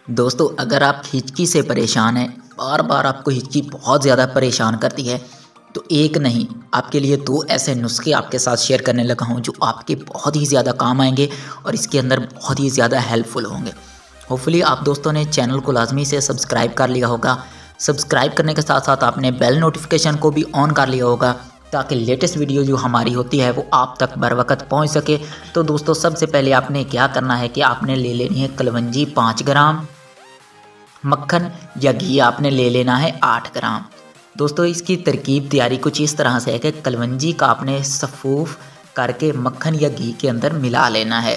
दोस्तों अगर आप हिचकी से परेशान हैं, बार बार आपको हिचकी बहुत ज़्यादा परेशान करती है, तो एक नहीं आपके लिए दो ऐसे नुस्खे आपके साथ शेयर करने लगा हूँ जो आपके बहुत ही ज़्यादा काम आएंगे और इसके अंदर बहुत ही ज़्यादा हेल्पफुल होंगे। होपफुली आप दोस्तों ने चैनल को लाजमी से सब्सक्राइब कर लिया होगा। सब्सक्राइब करने के साथ साथ आपने बेल नोटिफिकेशन को भी ऑन कर लिया होगा ताकि लेटेस्ट वीडियो जो हमारी होती है वो आप तक बर वक्त पहुँच सके। तो दोस्तों सबसे पहले आपने क्या करना है कि आपने ले लेनी है कलवंजी 5 ग्राम, मक्खन या घी आपने ले लेना है 8 ग्राम। दोस्तों इसकी तरकीब तैयारी कुछ इस तरह से है कि कलवंजी का आपने सफ़ूफ करके मक्खन या घी के अंदर मिला लेना है।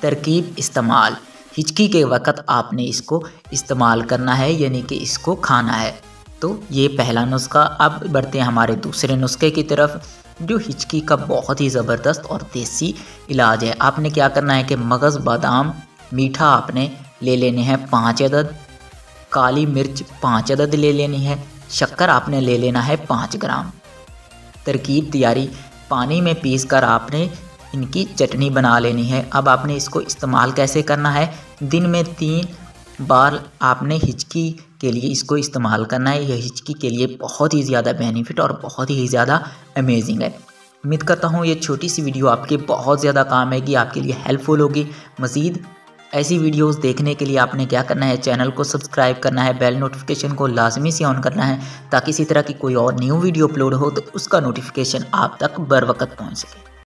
तरकीब इस्तेमाल, हिचकी के वक्त आपने इसको इस्तेमाल करना है, यानी कि इसको खाना है। तो ये पहला नुस्खा। अब बढ़ते हैं हमारे दूसरे नुस्खे की तरफ जो हिचकी का बहुत ही ज़बरदस्त और देसी इलाज है। आपने क्या करना है कि मगज़ बादाम मीठा आपने ले लेने हैं 5 अदद, काली मिर्च 5 अदद ले लेनी है, शक्कर आपने ले लेना है 5 ग्राम। तरकीब तैयारी, पानी में पीसकर आपने इनकी चटनी बना लेनी है। अब आपने इसको इस्तेमाल कैसे करना है, दिन में 3 बार आपने हिचकी के लिए इसको इस्तेमाल करना है। यह हिचकी के लिए बहुत ही ज़्यादा बेनिफिट और बहुत ही ज़्यादा अमेजिंग है। उम्मीद करता हूँ ये छोटी सी वीडियो आपके बहुत ज़्यादा काम आएगी, आपके लिए हेल्पफुल होगी। मज़ीद ऐसी वीडियोस देखने के लिए आपने क्या करना है, चैनल को सब्सक्राइब करना है, बेल नोटिफिकेशन को लाजमी से ऑन करना है ताकि इसी तरह की कोई और न्यू वीडियो अपलोड हो तो उसका नोटिफिकेशन आप तक बर वक्त पहुँच सके।